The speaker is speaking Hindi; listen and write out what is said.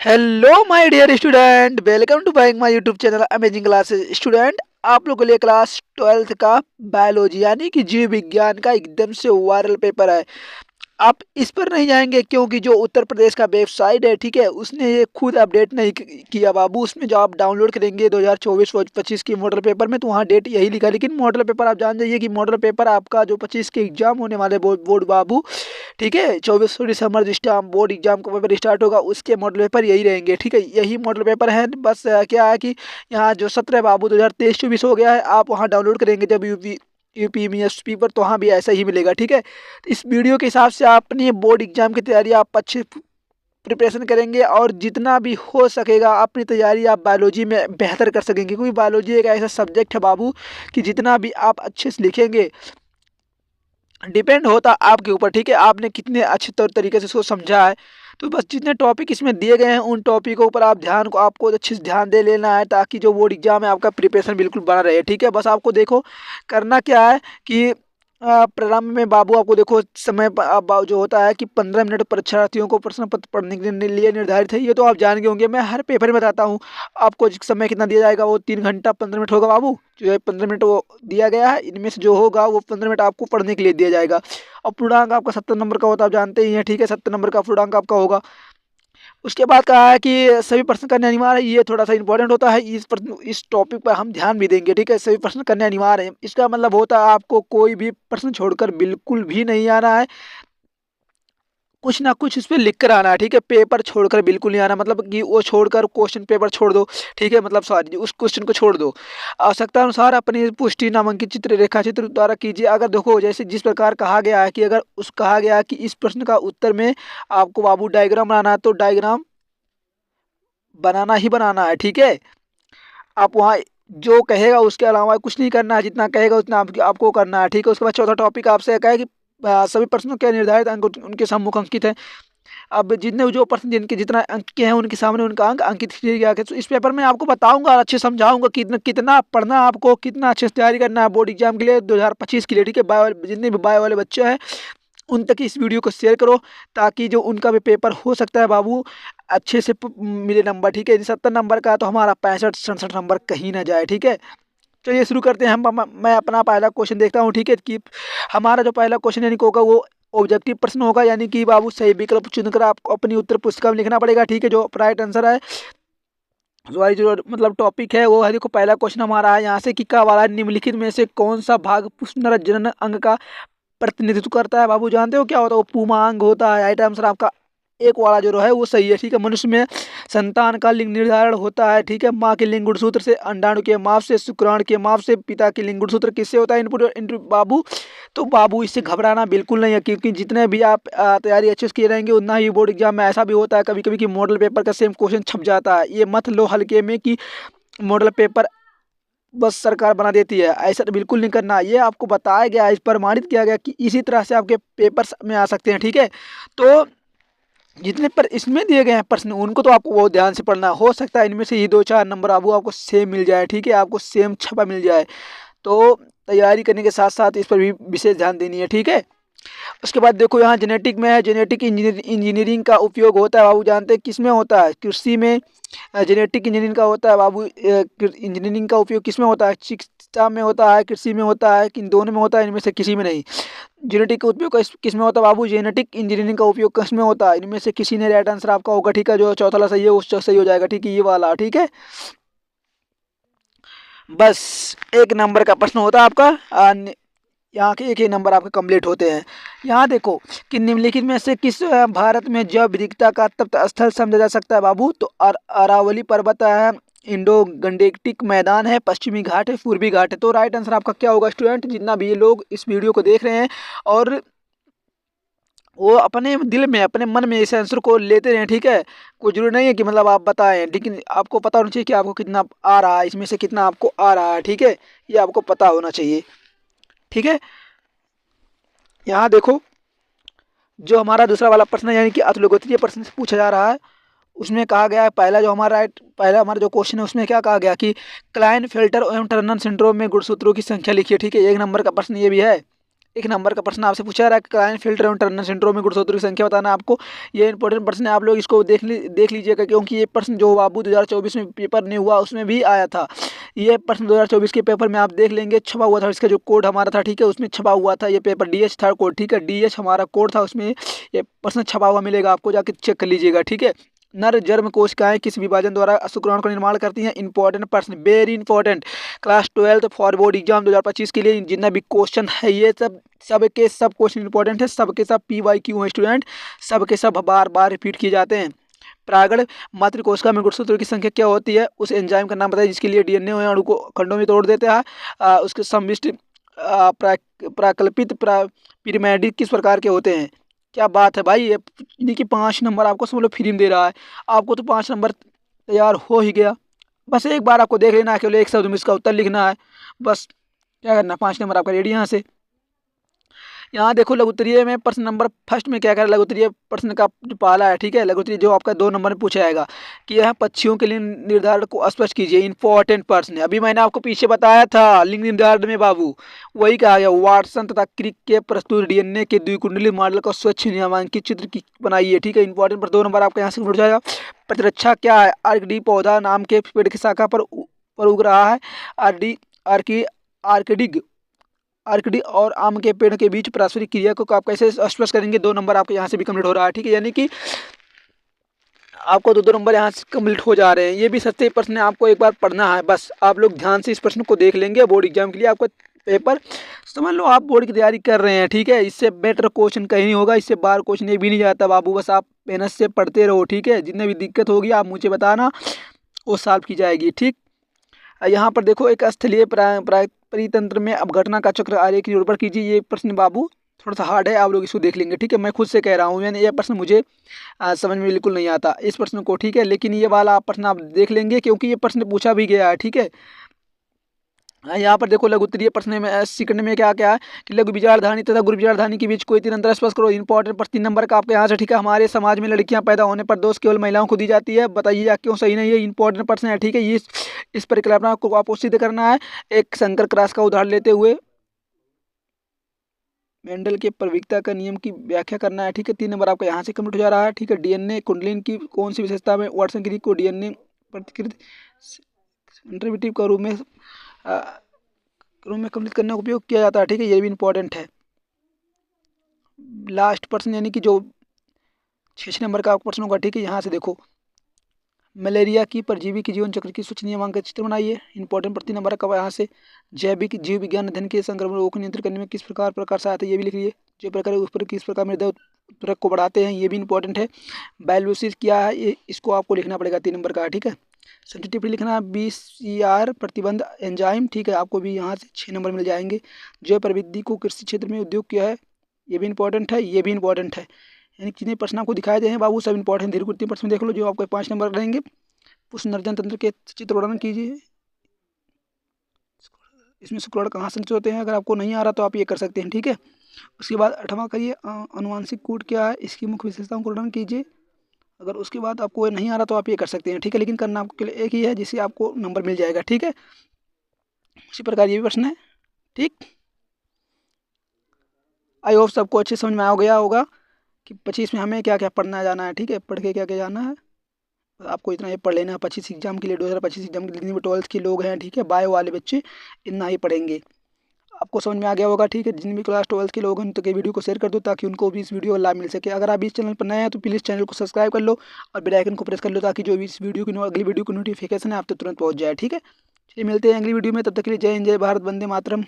Hello my dear student, welcome to back my YouTube channel Amazing Classes. Student, आप लोगों के लिए क्लास 12th का बायोलॉजी यानी कि जीव विज्ञान का एकदम से वायरल पेपर है। आप इस पर नहीं जाएंगे क्योंकि जो उत्तर प्रदेश का वेबसाइट है, ठीक है, उसने ये खुद अपडेट नहीं किया बाबू। उसमें जो आप डाउनलोड करेंगे 2024-25 की मॉडल पेपर में, तो वहाँ डेट यही लिखा है। लेकिन मॉडल पेपर आप जान जाइए कि मॉडल पेपर आपका जो 25 के एग्जाम होने वाले बोर्ड बाबू, ठीक है, 24 दिसंबर जिस टाइम बोर्ड एग्जाम का पेपर स्टार्ट होगा उसके मॉडल पेपर यही रहेंगे। ठीक है, यही मॉडल पेपर है। बस क्या है कि यहाँ जो 17 बाबू 2023-24 हो गया है, आप वहाँ डाउनलोड करेंगे जब यूपीएमएसपी पर, तो वहाँ भी ऐसा ही मिलेगा। ठीक है, तो इस वीडियो के हिसाब से आप अपनी बोर्ड एग्जाम की तैयारी आप अच्छे प्रिपरेशन करेंगे और जितना भी हो सकेगा अपनी तैयारी आप बायोलॉजी में बेहतर कर सकेंगे, क्योंकि बायोलॉजी एक ऐसा सब्जेक्ट है बाबू कि जितना भी आप अच्छे से लिखेंगे डिपेंड होता आपके ऊपर। ठीक है, आपने कितने अच्छे तौर तरीके से इसको समझा है। तो बस जितने टॉपिक इसमें दिए गए हैं उन टॉपिकों पर आप ध्यान को आपको अच्छे से ध्यान दे लेना है, ताकि जो बोर्ड एग्जाम है आपका प्रिपरेशन बिल्कुल बना रहे। ठीक है, बस आपको देखो करना क्या है कि प्रारंभ में बाबू आपको देखो समय जो होता है कि 15 मिनट परीक्षार्थियों को प्रश्न पत्र पढ़ने के लिए निर्धारित है। ये तो आप जान गए होंगे, मैं हर पेपर में बताता हूँ आपको। समय कितना दिया जाएगा, वो 3 घंटा 15 मिनट होगा बाबू। जो है 15 मिनट वो दिया गया है, इनमें से जो होगा वो 15 मिनट आपको पढ़ने के लिए दिया जाएगा। और पूर्णांक आपका 70 नंबर का होता है, आप जानते ही हैं। ठीक है, 70 नंबर का पूर्णांक आपका होगा। उसके बाद कहा है कि सभी प्रश्न करने अनिवार्य है। ये थोड़ा सा इंपॉर्टेंट होता है, इस टॉपिक पर हम ध्यान भी देंगे। ठीक है, सभी प्रश्न करने अनिवार्य है, इसका मतलब होता है आपको कोई भी प्रश्न छोड़कर बिल्कुल भी नहीं आना है। कुछ ना कुछ इस पे लिख कर आना है। ठीक है, पेपर छोड़कर बिल्कुल नहीं आना, मतलब कि वो छोड़कर क्वेश्चन पेपर छोड़ दो। ठीक है, मतलब सॉरी, उस क्वेश्चन को छोड़ दो। आवश्यकता अनुसार अपनी पुष्टि नामांकित चित्र रेखा चित्र द्वारा कीजिए। अगर देखो जैसे जिस प्रकार कहा गया है कि अगर उस कहा गया है कि इस प्रश्न का उत्तर में आपको बाबू डायग्राम बनाना है, तो डायग्राम बनाना ही बनाना है। ठीक है, आप वहाँ जो कहेगा उसके अलावा कुछ नहीं करना है, जितना कहेगा उतना आपको करना है। ठीक है, उसके बाद चौथा टॉपिक आपसे कहा है कि सभी प्रश्नों के निर्धारित अंक उनके सम्मुख अंकित है। अब जितने जो प्रश्न जिनके जितना अंक के हैं उनके सामने उनका अंक अंकित किया गया है। तो इस पेपर में आपको बताऊंगा और अच्छे समझाऊंगा कि कितना कितना पढ़ना है आपको, कितना अच्छे से तैयारी करना है बोर्ड एग्जाम के लिए 2025 के लिए। ठीक है, बायो जितने भी बायो वाले बच्चे हैं उन तक इस वीडियो को शेयर करो, ताकि जो उनका भी पेपर हो सकता है बाबू अच्छे से मिले नंबर। ठीक है, 70 नंबर का तो हमारा 65-67 नंबर कहीं ना जाए। ठीक है, चलिए शुरू करते हैं। मैं अपना पहला क्वेश्चन देखता हूँ। ठीक है, कि हमारा जो पहला क्वेश्चन यानी कि होगा वो ऑब्जेक्टिव प्रश्न होगा, यानी कि बाबू सही विकल्प चुनकर आपको अपनी उत्तर पुस्तिका में लिखना पड़ेगा। ठीक है, जो राइट आंसर है, सॉरी, जो मतलब टॉपिक है वो है, देखो पहला क्वेश्चन हमारा है यहाँ से कि का वाला निम्नलिखित में से कौन सा भाग पुनर्जनन अंग का प्रतिनिधित्व करता है। बाबू जानते हो क्या होता है, वो पूर्णांग होता है। राइट आंसर आपका एक वाला जो है वो सही है। ठीक है, मनुष्य में संतान का लिंग निर्धारण होता है। ठीक है, माँ के लिंग गुणसूत्र से, अंडाणु के माप से, शुक्राणु के माप से, पिता के लिंग गुणसूत्र किससे होता है, इनपुट इनपुट बाबू। तो बाबू इससे घबराना बिल्कुल नहीं है, क्योंकि जितने भी आप तैयारी अच्छे से किए रहेंगे उतना ही बोर्ड एग्जाम में ऐसा भी होता है कभी कभी कि मॉडल पेपर का सेम क्वेश्चन छप जाता है। ये मत लो हल्के में कि मॉडल पेपर बस सरकार बना देती है, ऐसा तो बिल्कुल नहीं करना। ये आपको बताया गया है, इस प्रमाणित किया गया कि इसी तरह से आपके पेपर्स में आ सकते हैं। ठीक है, तो जितने पर इसमें दिए गए हैं प्रश्न उनको तो आपको बहुत ध्यान से पढ़ना है। हो सकता है इनमें से ये 2-4 नंबर आपको सेम मिल जाए। ठीक है, आपको सेम छपा मिल जाए, तो तैयारी करने के साथ साथ इस पर भी विशेष ध्यान देनी है। ठीक है, उसके बाद देखो यहाँ जेनेटिक में है, जेनेटिक इंजीनियरिंग का उपयोग होता है बाबू, जानते हैं किस में होता है, कृषि में। जेनेटिक इंजीनियरिंग का होता है बाबू, इंजीनियरिंग का उपयोग किस में होता है, चिकित्सा में होता है, कृषि में होता है, किन दोनों में होता है, इनमें से किसी में नहीं। जेनेटिक का उपयोग किस में होता है बाबू, जेनेटिक इंजीनियरिंग का उपयोग किस में होता है, इनमें से किसी ने राइट आंसर आपका होगा। ठीक है, जो चौथा वाला सही है वो सही हो जाएगा। ठीक है, ये वाला। ठीक है, बस एक नंबर का प्रश्न होता है आपका। यहाँ के एक ही नंबर आपके कंप्लीट होते हैं। यहाँ देखो कि निम्नलिखित में से किस भारत में जैव विविधता का तप्त स्थल समझा जा सकता है बाबू, तो अरावली पर्वत है, इंडो गंडेटिक मैदान है, पश्चिमी घाट है, पूर्वी घाट है। तो राइट आंसर आपका क्या होगा स्टूडेंट, जितना भी ये लोग इस वीडियो को देख रहे हैं और वो अपने दिल में अपने मन में इस आंसर को लेते रहें। ठीक है, कोई जरूरी नहीं है कि मतलब आप बताएं, लेकिन आपको पता होना चाहिए कि आपको कितना आ रहा है, इसमें से कितना आपको आ रहा है। ठीक है, ये आपको पता होना चाहिए। ठीक है, यहाँ देखो जो हमारा दूसरा वाला प्रश्न है, यानी कि अतुलगोत्रीय प्रश्न से पूछा जा रहा है, उसमें कहा गया है पहला हमारा जो क्वेश्चन है उसमें क्या कहा गया कि क्लाइन फिल्टर एवं टर्नर सिंड्रोम में गुणसूत्रों की संख्या लिखिए। ठीक है, एक नंबर का प्रश्न ये भी है। एक नंबर का प्रश्न आपसे पूछा रहा है कि क्लाइन फिल्टर एवं टर्नर सिंड्रोम में गुणसूत्रों की संख्या बताना है आपको। ये इंपॉर्टेंट प्रश्न है, आप लोग इसको देख लीजिएगा, क्योंकि ये प्रश्न जो बाबू 2024 में पेपर नहीं हुआ उसमें भी आया था। ये प्रश्न 2024 के पेपर में आप देख लेंगे, छपा हुआ था, इसका जो कोड हमारा था, ठीक है, उसमें छपा हुआ था। ये पेपर DH था कोड, ठीक है, DH हमारा कोड था, उसमें ये प्रश्न छपा हुआ मिलेगा आपको, जाके चेक कर लीजिएगा, ठीक है। नर जर्म कोशिकाएं किस विभाजन द्वारा शुक्राणु का निर्माण करती हैं? इंपॉर्टेंट प्रश्न, very important, class 12 for board exam 2025 के लिए जितना भी क्वेश्चन है ये सब के सब क्वेश्चन इंपॉर्टेंट है, सबके सब PYQ है स्टूडेंट, सबके सब बार बार रिपीट किए जाते हैं। प्रागण मातृकोशिका में गुणसूत्रों की संख्या क्या होती है? उस एंजाइम का नाम बताइए जिसके लिए DNA अणु को खंडों में तोड़ देते हैं। उसके सम्मिष्ट प्राकल्पित पिरिमिड किस प्रकार के होते हैं? क्या बात है भाई, ये यानी कि 5 नंबर आपको समझ लो फ्री में दे रहा है, आपको तो 5 नंबर तैयार हो ही गया। बस एक बार आपको देख लेना है, केवल एक शब्द में इसका उत्तर लिखना है, बस क्या करना, 5 नंबर आपका रेडी। यहाँ से यहाँ देखो लघु उत्तरीय में प्रश्न नंबर फर्स्ट में क्या कर लघु उत्तरीय प्रश्न का जो पहला है, ठीक है, लघु उत्तरीय जो आपका 2 नंबर में पूछा जाएगा कि यह पक्षियों के लिंग निर्धारण को स्पष्ट कीजिए। इंपॉर्टेंट प्रश्न है, अभी मैंने आपको पीछे बताया था लिंग निर्धारण में बाबू, वही कहा गया। वाटसन तथा क्रिक के प्रस्तुत DNA के द्विकुंडली मॉडल का स्वच्छ नामांकित चित्र की बनाइए, ठीक है। इंपॉर्टेंट पर 2 नंबर आपका यहाँ से उठ जाएगा। प्रतिरक्षा क्या है? आर्किडी पौधा नाम के पेड़ की शाखा पर उग रहा है। आर्किडी और आम के पेड़ के बीच पारस्परिक क्रिया को आप कैसे स्पष्ट करेंगे? 2 नंबर आपके यहाँ से भी कंप्लीट हो रहा है, ठीक है, यानी कि आपको 2 नंबर यहाँ से कंप्लीट हो जा रहे हैं। ये भी सच्चे प्रश्न है, आपको एक बार पढ़ना है, बस आप लोग ध्यान से इस प्रश्न को देख लेंगे बोर्ड एग्जाम के लिए। आपका पेपर समझ लो आप बोर्ड की तैयारी कर रहे हैं, ठीक है, इससे बेटर क्वेश्चन कहीं नहीं होगा, इससे बाहर क्वेश्चन ये भी नहीं जाता बाबू, बस आप मेहनत से पढ़ते रहो, ठीक है। जितने भी दिक्कत होगी आप मुझे बताना, वो सॉल्व की जाएगी, ठीक। यहाँ पर देखो, एक स्थलीय परितंत्र में अपघटना का चक्र आरेख की पर कीजिए। ये प्रश्न बाबू थोड़ा सा हार्ड है, आप लोग इसको देख लेंगे, ठीक है। मैं खुद से कह रहा हूँ, मैंने ये प्रश्न मुझे समझ में बिल्कुल नहीं आता इस प्रश्न को, ठीक है, लेकिन ये वाला प्रश्न आप देख लेंगे क्योंकि ये प्रश्न पूछा भी गया है, ठीक है। यहाँ पर देखो लघु उत्तरीय प्रश्न में सेकंड में क्या क्या है कि लघु विचारधानी तथा गुरु विचारधानी के बीच कोई तीन अंतर स्पष्ट करो। इंपॉर्टेंट पर 3 नंबर का आपके यहाँ से, ठीक है। हमारे समाज में लड़कियां पैदा होने पर दोष केवल महिलाओं को दी जाती है, बताइए क्यों सही नहीं है? इंपॉर्टेंट प्रश्न है, ठीक है। ये इस परिकल्पना को आपको सिद्ध करना है एक शंकर क्रॉस का उदाहरण लेते हुए। मेंडल के प्रविकता का नियम की व्याख्या करना है, ठीक है। 3 नंबर आपका यहाँ से कंप्लीट हो जा रहा है, ठीक है। DNA कुंडलिन की कौन सी विशेषता में वाटसन क्रिक को DNA प्रतिकृत इंटरविटिव का रूम में कंप्लीट करने का उपयोग किया जाता है, ठीक है। ये भी इंपॉर्टेंट है। लास्ट प्रश्न यानी कि जो 6 नंबर का प्रश्न होगा, ठीक है। यहाँ से देखो, मलेरिया की परजीवी की जीवन चक्र की सूक्ष्म नियमांक चित्र बनाइए। इंपॉर्टेंट प्रति नंबर का यहाँ से जैविक जीव विज्ञान अध्ययन के संक्रमणों को नियंत्रित करने में किस प्रकार से आता है, ये भी लिख लीजिए। जो प्रकार उस पर किस प्रकार मृदा उत्प्रेरक को बढ़ाते हैं, ये भी इंपॉर्टेंट है। बायोलुसिस क्या है, ये इसको आपको लिखना पड़ेगा, 3 नंबर का, ठीक है। सेंसिटिविटी लिखना है, BCR प्रतिबंध एंजाइम, ठीक है, आपको भी यहाँ से 6 नंबर मिल जाएंगे। जो प्रविधि को कृषि क्षेत्र में उद्योग किया है, ये भी इंपॉर्टेंट है, ये भी इंपॉर्टेंट है। यानी जितने प्रश्न आपको दिखाए गए हैं बाबू सब इंपॉर्टेंट। दीर्घवृत्तीय प्रश्न देख लो, जो आपको 5 नंबर रहेंगे। पुष्पनर्जन तंत्र के चित्र वर्णन कीजिए। इसमें शुक्राणु कहाँ संचित होते हैं, अगर आपको नहीं आ रहा तो आप ये कर सकते हैं, ठीक है। उसके बाद 8वां करिए, अनुवांशिक कूट क्या है, इसकी मुख्य विशेषताओं को वर्णन कीजिए। अगर उसके बाद आपको नहीं आ रहा तो आप ये कर सकते हैं, ठीक है। लेकिन करना आपके लिए एक ही है जिससे आपको नंबर मिल जाएगा, ठीक है। उसी प्रकार ये भी प्रश्न है, ठीक। आई होप सबको अच्छे समझ में आ गया होगा कि 25 में हमें क्या क्या पढ़ना जाना है, ठीक है। पढ़ के क्या क्या जाना है, आपको इतना ही पढ़ लेना है 25 एग्जाम के लिए। 2025 एग्जाम के लिए जितने भी 12th के लोग हैं, ठीक है, बायो वाले बच्चे इतना ही पढ़ेंगे। आपको समझ में आ गया होगा, ठीक है। जिन भी क्लास 12th के लोग हैं तो वीडियो को शेयर कर दो ताकि उनको भी इस वीडियो का लाभ मिल सके। अगर आप इस चैनल पर नए हैं तो प्लीज़ चैनल को सब्सक्राइब कर लो और बेल आइकन को प्रेस कर लो ताकि जो भी इस वीडियो की अगली वीडियो की नोटिफिकेशन है आप तक तुरंत पहुँच जाए, ठीक है। चलिए मिलते हैं अगली वीडियो में, तब तक के लिए जय हिंद, जय भारत, वंदे मातरम।